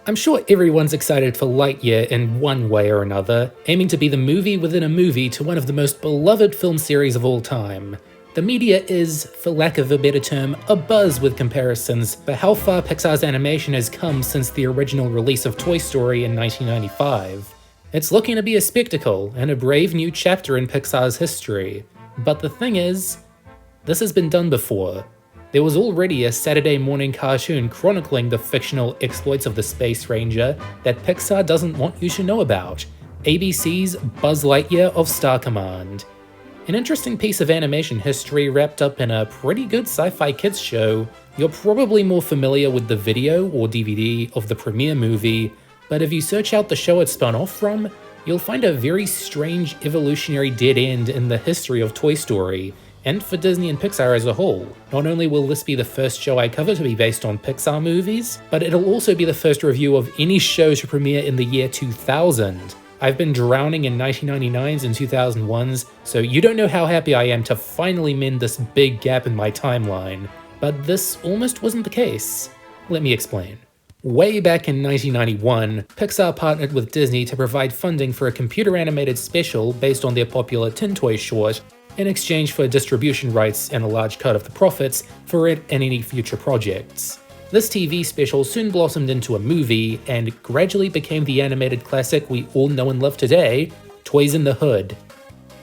I'm sure everyone's excited for Lightyear in one way or another, aiming to be the movie within a movie to one of the most beloved film series of all time. The media is, for lack of a better term, abuzz with comparisons for how far Pixar's animation has come since the original release of Toy Story in 1995. It's looking to be a spectacle and a brave new chapter in Pixar's history. But the thing is, this has been done before. There was already a Saturday morning cartoon chronicling the fictional exploits of the Space Ranger that Pixar doesn't want you to know about, ABC's Buzz Lightyear of Star Command. An interesting piece of animation history wrapped up in a pretty good sci-fi kids show. You're probably more familiar with the video or DVD of the premiere movie, but if you search out the show it spun off from, you'll find a very strange evolutionary dead end in the history of Toy Story, and for Disney and Pixar as a whole. Not only will this be the first show I cover to be based on Pixar movies, but it'll also be the first review of any show to premiere in the year 2000. I've been drowning in 1999s and 2001s, so you don't know how happy I am to finally mend this big gap in my timeline. But this almost wasn't the case. Let me explain. Way back in 1991, Pixar partnered with Disney to provide funding for a computer-animated special based on their popular Tin Toy short, in exchange for distribution rights and a large cut of the profits for it and any future projects. This TV special soon blossomed into a movie and gradually became the animated classic we all know and love today, Toys in the Hood.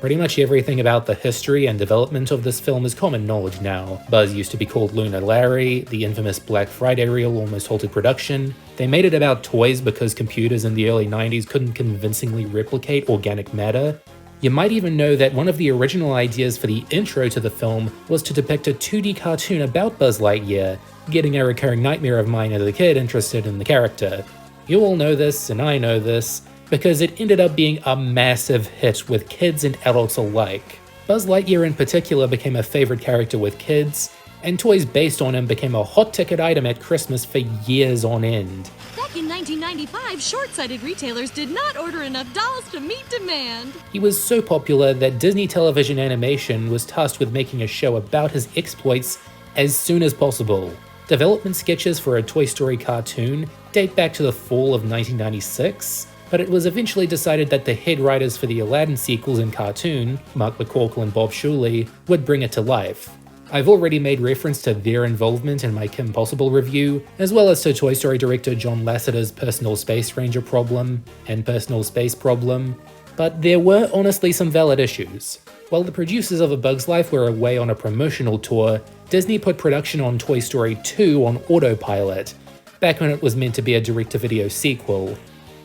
Pretty much everything about the history and development of this film is common knowledge now. Buzz used to be called Lunar Larry, the infamous Black Friday reel almost halted production. They made it about toys because computers in the early 90s couldn't convincingly replicate organic matter. You might even know that one of the original ideas for the intro to the film was to depict a 2D cartoon about Buzz Lightyear, getting a recurring nightmare of mine as a kid interested in the character. You all know this, and I know this, because it ended up being a massive hit with kids and adults alike. Buzz Lightyear in particular became a favorite character with kids, and toys based on him became a hot ticket item at Christmas for years on end. Back in 1995, short-sighted retailers did not order enough dolls to meet demand. He was so popular that Disney Television Animation was tasked with making a show about his exploits as soon as possible. Development sketches for a Toy Story cartoon date back to the fall of 1996, but it was eventually decided that the head writers for the Aladdin sequels in cartoon, Mark McCorkle and Bob Shuley, would bring it to life. I've already made reference to their involvement in my Kim Possible review, as well as to Toy Story director John Lasseter's personal Space Ranger problem and personal space problem, but there were honestly some valid issues. While the producers of A Bug's Life were away on a promotional tour, Disney put production on Toy Story 2 on autopilot, back when it was meant to be a direct-to-video sequel.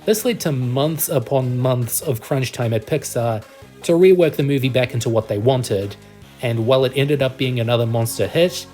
This led to months upon months of crunch time at Pixar to rework the movie back into what they wanted, and while it ended up being another monster hit,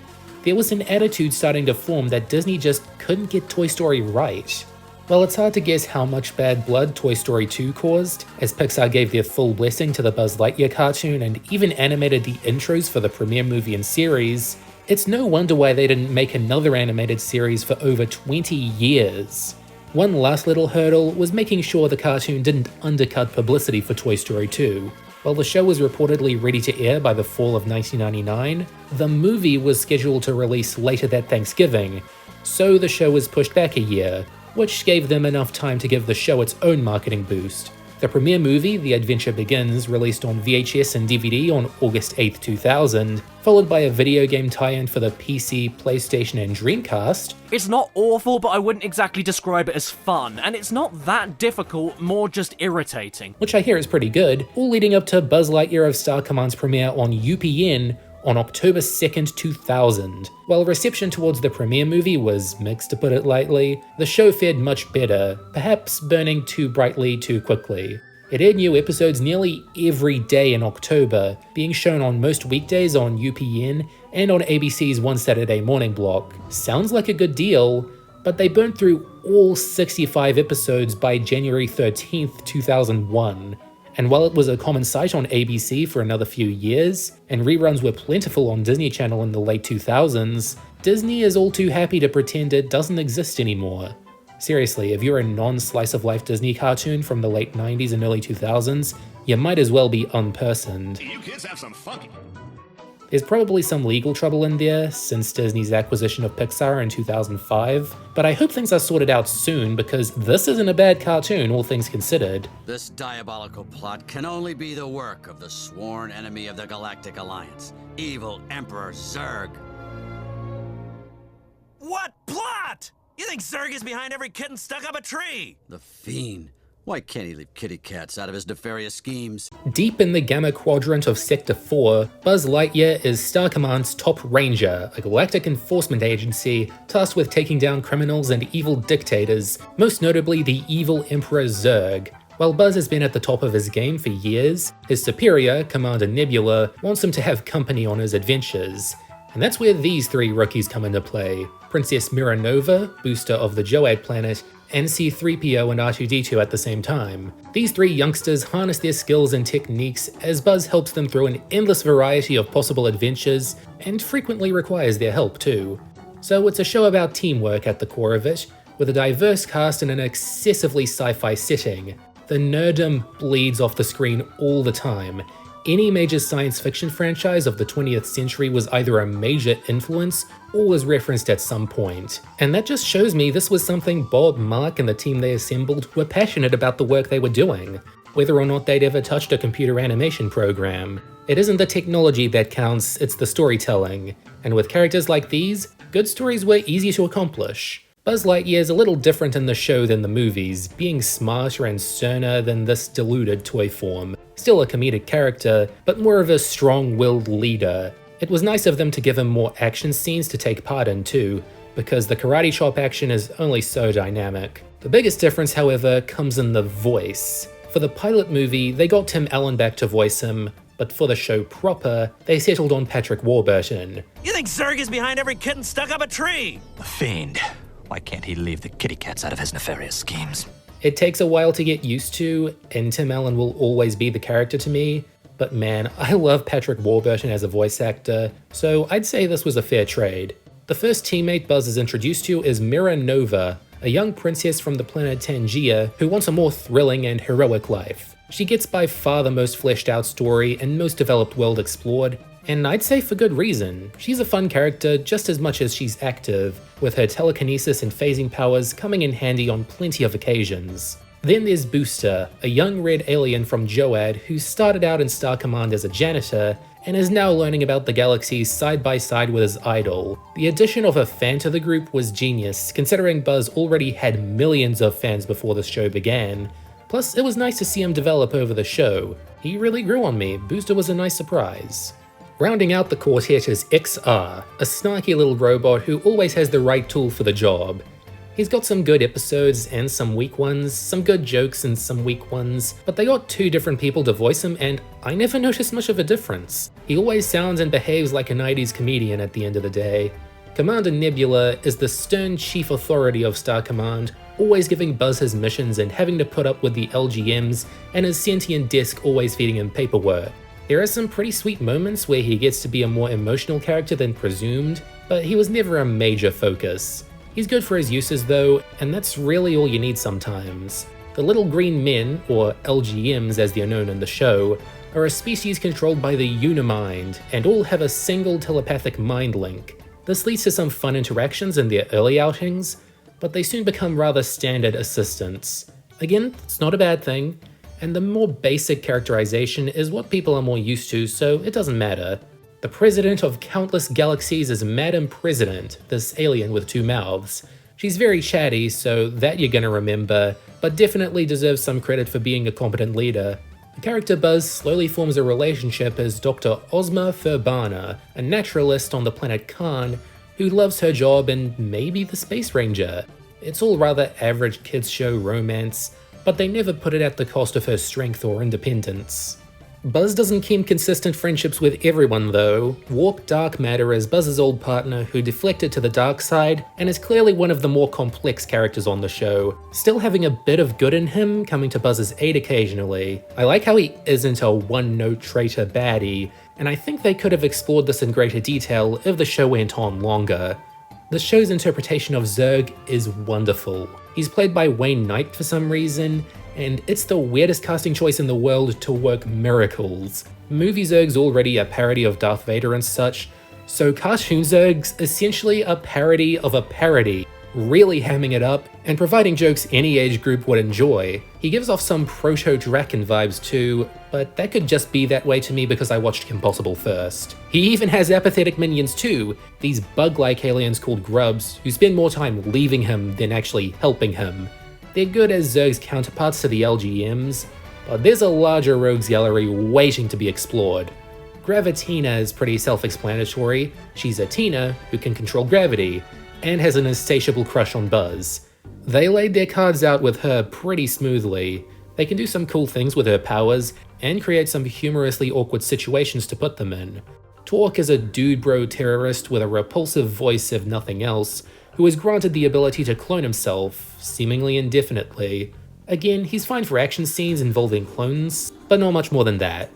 there was an attitude starting to form that Disney just couldn't get Toy Story right. While it's hard to guess how much bad blood Toy Story 2 caused, as Pixar gave their full blessing to the Buzz Lightyear cartoon and even animated the intros for the premiere movie and series, it's no wonder why they didn't make another animated series for over 20 years. One last little hurdle was making sure the cartoon didn't undercut publicity for Toy Story 2. While the show was reportedly ready to air by the fall of 1999, the movie was scheduled to release later that Thanksgiving, so the show was pushed back a year, which gave them enough time to give the show its own marketing boost. The premiere movie, The Adventure Begins, released on VHS and DVD on August 8, 2000, followed by a video game tie-in for the PC, PlayStation, and Dreamcast. It's not awful, but I wouldn't exactly describe it as fun, and it's not that difficult, more just irritating. Which I hear is pretty good, all leading up to Buzz Lightyear of Star Command's premiere on UPN on October 2nd, 2000. While reception towards the premiere movie was mixed, to put it lightly, the show fared much better, perhaps burning too brightly too quickly. It aired new episodes nearly every day in October, being shown on most weekdays on UPN and on ABC's One Saturday Morning block. Sounds like a good deal, but they burned through all 65 episodes by January 13th, 2001. And while it was a common sight on ABC for another few years, and reruns were plentiful on Disney Channel in the late 2000s, Disney is all too happy to pretend it doesn't exist anymore. Seriously, if you're a non-slice-of-life Disney cartoon from the late 90s and early 2000s, you might as well be unpersoned. You kids have some funky. There's probably some legal trouble in there since Disney's acquisition of Pixar in 2005, but I hope things are sorted out soon because this isn't a bad cartoon, all things considered. This diabolical plot can only be the work of the sworn enemy of the Galactic Alliance, evil Emperor Zurg. What plot? You think Zurg is behind every kitten stuck up a tree? The Fiend. Why can't he leave kitty cats out of his nefarious schemes? Deep in the Gamma Quadrant of Sector 4, Buzz Lightyear is Star Command's top ranger, a galactic enforcement agency tasked with taking down criminals and evil dictators, most notably the evil Emperor Zurg. While Buzz has been at the top of his game for years, his superior, Commander Nebula, wants him to have company on his adventures. And that's where these three rookies come into play. Princess Miranova, booster of the Joad planet, and C-3PO and R2-D2 at the same time. These three youngsters harness their skills and techniques as Buzz helps them through an endless variety of possible adventures, and frequently requires their help too. So it's a show about teamwork at the core of it, with a diverse cast in an excessively sci-fi setting. The nerddom bleeds off the screen all the time. Any major science fiction franchise of the 20th century was either a major influence or was referenced at some point. And that just shows me this was something Bob, Mark, and the team they assembled were passionate about the work they were doing, whether or not they'd ever touched a computer animation program. It isn't the technology that counts, it's the storytelling. And with characters like these, good stories were easy to accomplish. Buzz Lightyear is a little different in the show than the movies, being smarter and sterner than this diluted toy form. Still a comedic character, but more of a strong-willed leader. It was nice of them to give him more action scenes to take part in too, because the karate chop action is only so dynamic. The biggest difference, however, comes in the voice. For the pilot movie, they got Tim Allen back to voice him, but for the show proper, they settled on Patrick Warburton. You think Zurg is behind every kitten stuck up a tree? The Fiend. Why can't he leave the kitty cats out of his nefarious schemes? It takes a while to get used to, and Tim Allen will always be the character to me, but man, I love Patrick Warburton as a voice actor, so I'd say this was a fair trade. The first teammate Buzz is introduced to is Miranova, a young princess from the planet Tangia who wants a more thrilling and heroic life. She gets by far the most fleshed out story and most developed world explored, and I'd say for good reason. She's a fun character just as much as she's active, with her telekinesis and phasing powers coming in handy on plenty of occasions. Then there's Booster, a young red alien from Joad who started out in Star Command as a janitor and is now learning about the galaxy side by side with his idol. The addition of a fan to the group was genius, considering Buzz already had millions of fans before the show began. Plus, it was nice to see him develop over the show. He really grew on me. Booster was a nice surprise. Rounding out the quartet is XR, a snarky little robot who always has the right tool for the job. He's got some good episodes and some weak ones, some good jokes and some weak ones, but they got two different people to voice him and I never noticed much of a difference. He always sounds and behaves like a 90s comedian at the end of the day. Commander Nebula is the stern chief authority of Star Command, always giving Buzz his missions and having to put up with the LGMs and his sentient desk always feeding him paperwork. There are some pretty sweet moments where he gets to be a more emotional character than presumed, but he was never a major focus. He's good for his uses though, and that's really all you need sometimes. The Little Green Men, or LGMs as they're known in the show, are a species controlled by the Unimind, and all have a single telepathic mind link. This leads to some fun interactions in their early outings, but they soon become rather standard assistants. Again, it's not a bad thing, and the more basic characterization is what people are more used to, so it doesn't matter. The president of countless galaxies is Madam President, this alien with two mouths. She's very chatty, so that you're gonna remember, but definitely deserves some credit for being a competent leader. The character Buzz slowly forms a relationship as Dr. Ozma Furbana, a naturalist on the planet Khan, who loves her job and maybe the Space Ranger. It's all rather average kids show romance, but they never put it at the cost of her strength or independence. Buzz doesn't keep consistent friendships with everyone though. Warp Dark Matter is Buzz's old partner who deflected to the dark side and is clearly one of the more complex characters on the show, still having a bit of good in him, coming to Buzz's aid occasionally. I like how he isn't a one-note traitor baddie, and I think they could have explored this in greater detail if the show went on longer. The show's interpretation of Zurg is wonderful. He's played by Wayne Knight for some reason, and it's the weirdest casting choice in the world to work miracles. Movie Zurg's already a parody of Darth Vader and such, so cartoon Zurg's essentially a parody of a parody, really hamming it up and providing jokes any age group would enjoy. He gives off some proto-Draken vibes too, but that could just be that way to me because I watched Kim Possible first. He even has apathetic minions too, these bug-like aliens called grubs who spend more time leaving him than actually helping him. They're good as Zurg's counterparts to the LGMs, but there's a larger rogues gallery waiting to be explored. Gravitina is pretty self-explanatory. She's a Tina who can control gravity, and has an insatiable crush on Buzz. They laid their cards out with her pretty smoothly. They can do some cool things with her powers, and create some humorously awkward situations to put them in. Torque is a dude bro terrorist with a repulsive voice if nothing else, who is granted the ability to clone himself, seemingly indefinitely. Again, he's fine for action scenes involving clones, but not much more than that.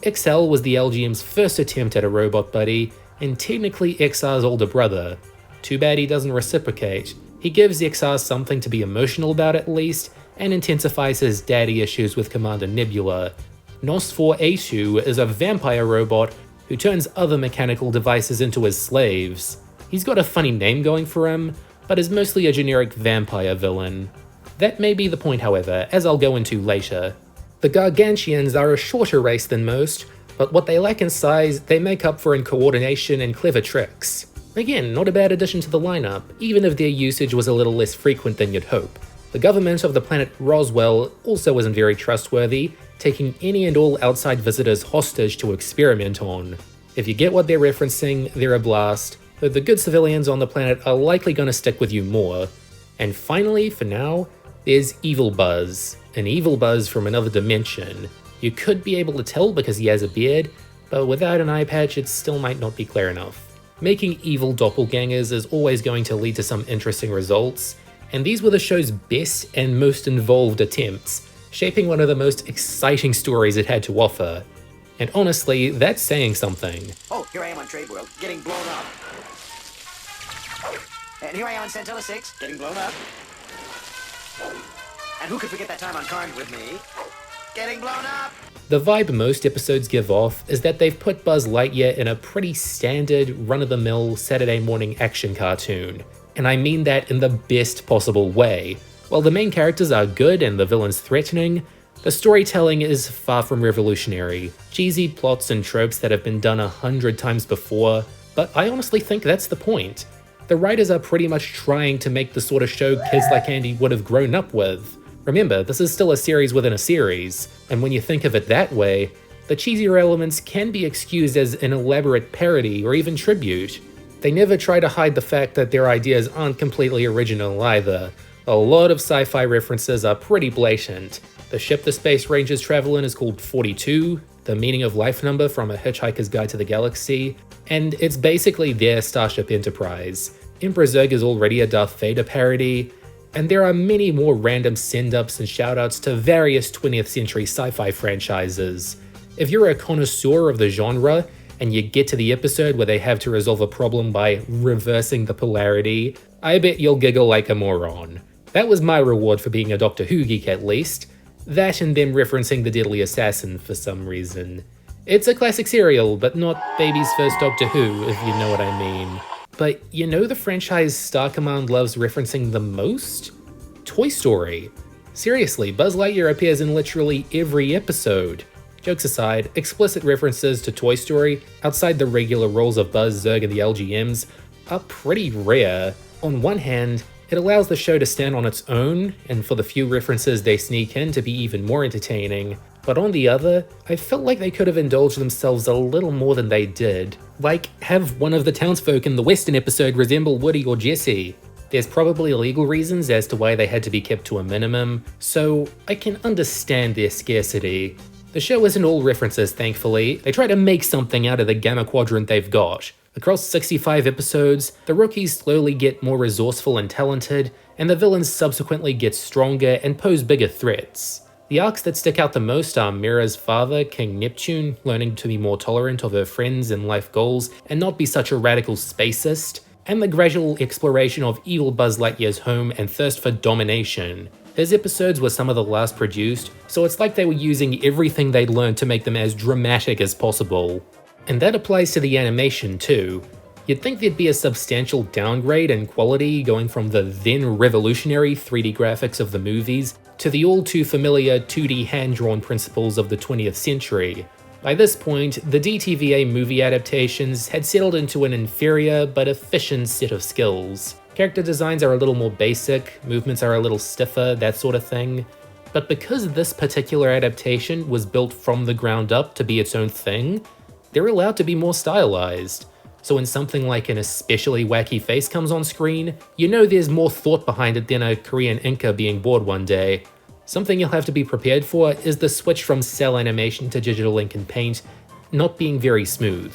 XL was the LGM's first attempt at a robot buddy, and technically XR's older brother. Too bad he doesn't reciprocate. He gives XR something to be emotional about at least, and intensifies his daddy issues with Commander Nebula. NOS4A2 is a vampire robot who turns other mechanical devices into his slaves. He's got a funny name going for him, but is mostly a generic vampire villain. That may be the point, however, as I'll go into later. The Gargantians are a shorter race than most, but what they lack in size, they make up for in coordination and clever tricks. Again, not a bad addition to the lineup, even if their usage was a little less frequent than you'd hope. The government of the planet Roswell also isn't very trustworthy, taking any and all outside visitors hostage to experiment on. If you get what they're referencing, they're a blast, though the good civilians on the planet are likely gonna stick with you more. And finally, for now, there's Evil Buzz. An evil Buzz from another dimension. You could be able to tell because he has a beard, but without an eye patch it still might not be clear enough. Making evil doppelgangers is always going to lead to some interesting results, and these were the show's best and most involved attempts, shaping one of the most exciting stories it had to offer. And honestly, that's saying something. Oh, here I am on Trade World, getting blown up. And here I am on Centella 6, getting blown up. And who could forget that time on Karn with me? Getting blown up! The vibe most episodes give off is that they've put Buzz Lightyear in a pretty standard, run-of-the-mill Saturday morning action cartoon. And I mean that in the best possible way. While the main characters are good and the villains threatening, the storytelling is far from revolutionary. Cheesy plots and tropes that have been done 100 times before, but I honestly think that's the point. The writers are pretty much trying to make the sort of show kids like Andy would have grown up with. Remember, this is still a series within a series, and when you think of it that way, the cheesier elements can be excused as an elaborate parody or even tribute. They never try to hide the fact that their ideas aren't completely original either. A lot of sci-fi references are pretty blatant. The ship the Space Rangers travel in is called 42, the meaning of life number from A Hitchhiker's Guide to the Galaxy, and it's basically their Starship Enterprise. Emperor Zurg is already a Darth Vader parody, and there are many more random send-ups and shout-outs to various 20th century sci-fi franchises. If you're a connoisseur of the genre, and you get to the episode where they have to resolve a problem by reversing the polarity, I bet you'll giggle like a moron. That was my reward for being a Doctor Who geek at least. That and them referencing the Deadly Assassin for some reason. It's a classic serial, but not baby's first Doctor Who, if you know what I mean. But you know the franchise Star Command loves referencing the most? Toy Story. Seriously, Buzz Lightyear appears in literally every episode. Jokes aside, explicit references to Toy Story, outside the regular roles of Buzz, Zurg, and the LGMs, are pretty rare. On one hand, it allows the show to stand on its own, and for the few references they sneak in to be even more entertaining. But on the other, I felt like they could have indulged themselves a little more than they did. Like, have one of the townsfolk in the Western episode resemble Woody or Jesse. There's probably legal reasons as to why they had to be kept to a minimum, so I can understand their scarcity. The show isn't all references, thankfully. They try to make something out of the Gamma Quadrant they've got. Across 65 episodes, the rookies slowly get more resourceful and talented, and the villains subsequently get stronger and pose bigger threats. The arcs that stick out the most are Mira's father, King Neptune, learning to be more tolerant of her friends and life goals and not be such a radical spacist, and the gradual exploration of evil Buzz Lightyear's home and thirst for domination. His episodes were some of the last produced, so it's like they were using everything they'd learned to make them as dramatic as possible. And that applies to the animation too. You'd think there'd be a substantial downgrade in quality going from the then revolutionary 3D graphics of the movies to the all too familiar 2D hand-drawn principles of the 20th century. By this point, the DTVA movie adaptations had settled into an inferior but efficient set of skills. Character designs are a little more basic, movements are a little stiffer, that sort of thing. But because this particular adaptation was built from the ground up to be its own thing, they're allowed to be more stylized. So when something like an especially wacky face comes on screen, you know there's more thought behind it than a Korean Inca being bored one day. Something you'll have to be prepared for is the switch from cell animation to digital ink and paint not being very smooth.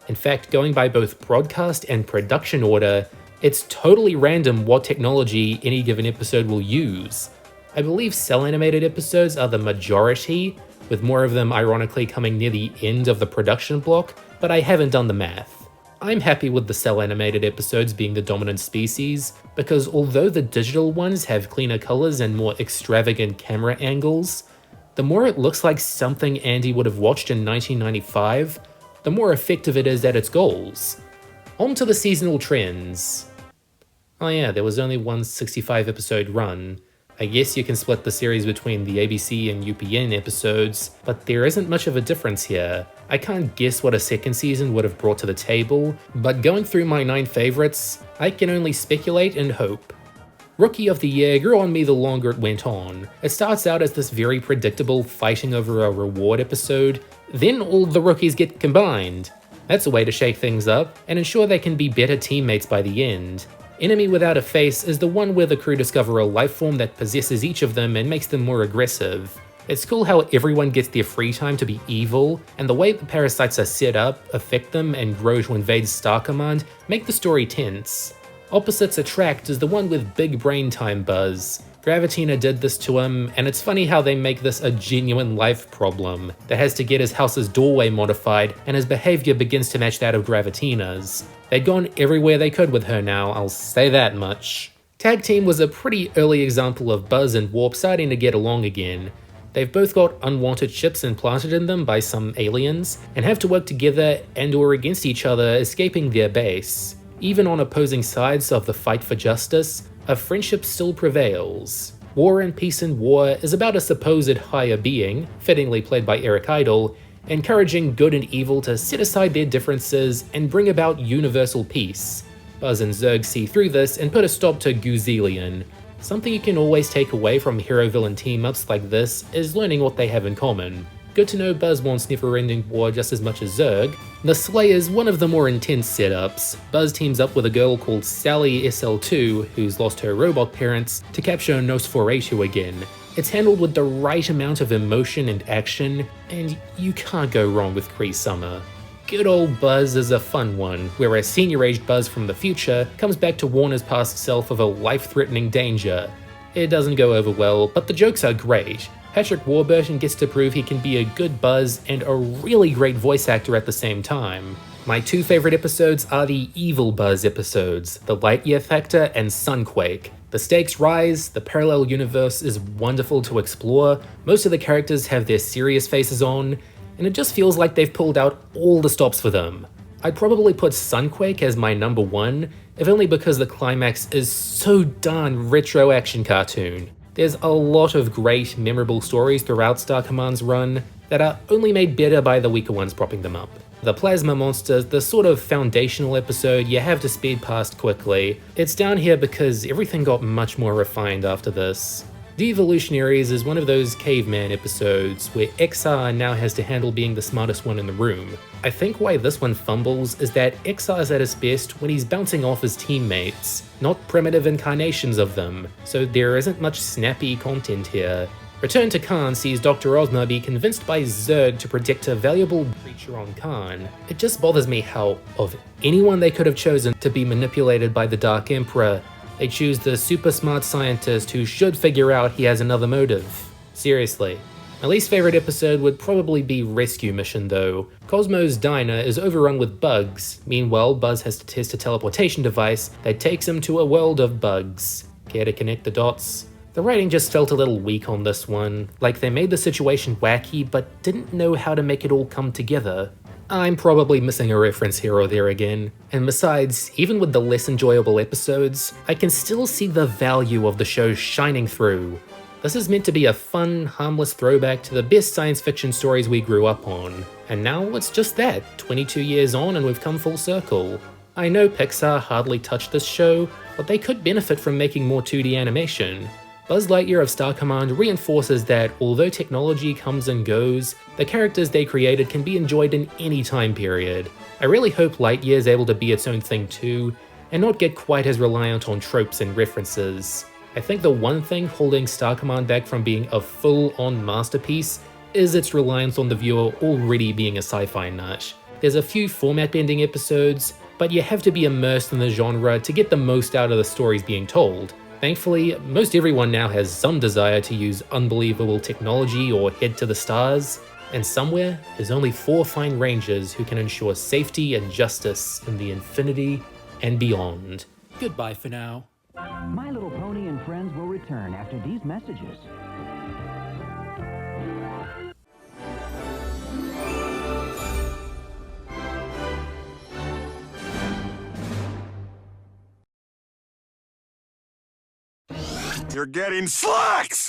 In fact, going by both broadcast and production order, it's totally random what technology any given episode will use. I believe cell animated episodes are the majority, with more of them ironically coming near the end of the production block, but I haven't done the math. I'm happy with the cell animated episodes being the dominant species, because although the digital ones have cleaner colors and more extravagant camera angles, the more it looks like something Andy would have watched in 1995, the more effective it is at its goals. On to the seasonal trends. Oh yeah, there was only one 65 episode run. I guess you can split the series between the ABC and UPN episodes, but there isn't much of a difference here. I can't guess what a second season would have brought to the table, but going through my 9 favorites, I can only speculate and hope. Rookie of the Year grew on me the longer it went on. It starts out as this very predictable fighting over a reward episode, then all the rookies get combined. That's a way to shake things up and ensure they can be better teammates by the end. Enemy Without a Face is the one where the crew discover a life form that possesses each of them and makes them more aggressive. It's cool how everyone gets their free time to be evil, and the way the parasites are set up, affect them, and grow to invade Star Command make the story tense. Opposites Attract is the one with big brain time buzz. Gravitina did this to him, and it's funny how they make this a genuine life problem that has to get his house's doorway modified, and his behavior begins to match that of Gravitina's. They'd gone everywhere they could with her now, I'll say that much. Tag Team was a pretty early example of Buzz and Warp starting to get along again. They've both got unwanted chips implanted in them by some aliens, and have to work together and or against each other escaping their base. Even on opposing sides of the fight for justice, a friendship still prevails. War and Peace and War is about a supposed higher being, fittingly played by Eric Idle, encouraging good and evil to set aside their differences and bring about universal peace. Buzz and Zurg see through this and put a stop to Goozelian. Something you can always take away from hero-villain team-ups like this is learning what they have in common. Good to know Buzz wants never-ending war just as much as Zurg. The Slay is one of the more intense setups. Buzz teams up with a girl called Sally SL2, who's lost her robot parents, to capture Nosferatu again. It's handled with the right amount of emotion and action, and you can't go wrong with Cree Summer. Good old Buzz is a fun one, where a senior-aged Buzz from the future comes back to warn his past self of a life-threatening danger. It doesn't go over well, but the jokes are great. Patrick Warburton gets to prove he can be a good Buzz and a really great voice actor at the same time. My 2 favorite episodes are the Evil Buzz episodes, the Lightyear Factor and SUNQUAKE. The stakes rise, the parallel universe is wonderful to explore, most of the characters have their serious faces on, and it just feels like they've pulled out all the stops for them. I'd probably put SUNQUAKE as my number 1, if only because the climax is so darn retro action cartoon. There's a lot of great, memorable stories throughout Star Command's run that are only made better by the weaker ones propping them up. The Plasma Monster's the sort of foundational episode you have to speed past quickly. It's down here because everything got much more refined after this. DEVOLUTIONARIES is one of those caveman episodes where XR now has to handle being the smartest one in the room. I think why this one fumbles is that XR is at his best when he's bouncing off his teammates, not primitive incarnations of them, so there isn't much snappy content here. Return to Khan sees Dr. Ozma be convinced by Zurg to protect a valuable creature on Khan. It just bothers me how, of anyone they could have chosen to be manipulated by the Dark Emperor, they choose the super smart scientist who should figure out he has another motive. Seriously. My least favorite episode would probably be Rescue Mission though. Cosmo's diner is overrun with bugs. Meanwhile, Buzz has to test a teleportation device that takes him to a world of bugs. Care to connect the dots? The writing just felt a little weak on this one, like they made the situation wacky but didn't know how to make it all come together. I'm probably missing a reference here or there again, and besides, even with the less enjoyable episodes, I can still see the value of the show shining through. This is meant to be a fun, harmless throwback to the best science fiction stories we grew up on, and now it's just that, 22 years on and we've come full circle. I know Pixar hardly touched this show, but they could benefit from making more 2D animation. Buzz Lightyear of Star Command reinforces that although technology comes and goes, the characters they created can be enjoyed in any time period. I really hope Lightyear is able to be its own thing too, and not get quite as reliant on tropes and references. I think the one thing holding Star Command back from being a full-on masterpiece is its reliance on the viewer already being a sci-fi nut. There's a few format-bending episodes, but you have to be immersed in the genre to get the most out of the stories being told. Thankfully, most everyone now has some desire to use unbelievable technology or head to the stars, and somewhere there's only 4 fine rangers who can ensure safety and justice in the infinity and beyond. Goodbye for now. My Little Pony and friends will return after these messages. You're getting slacks!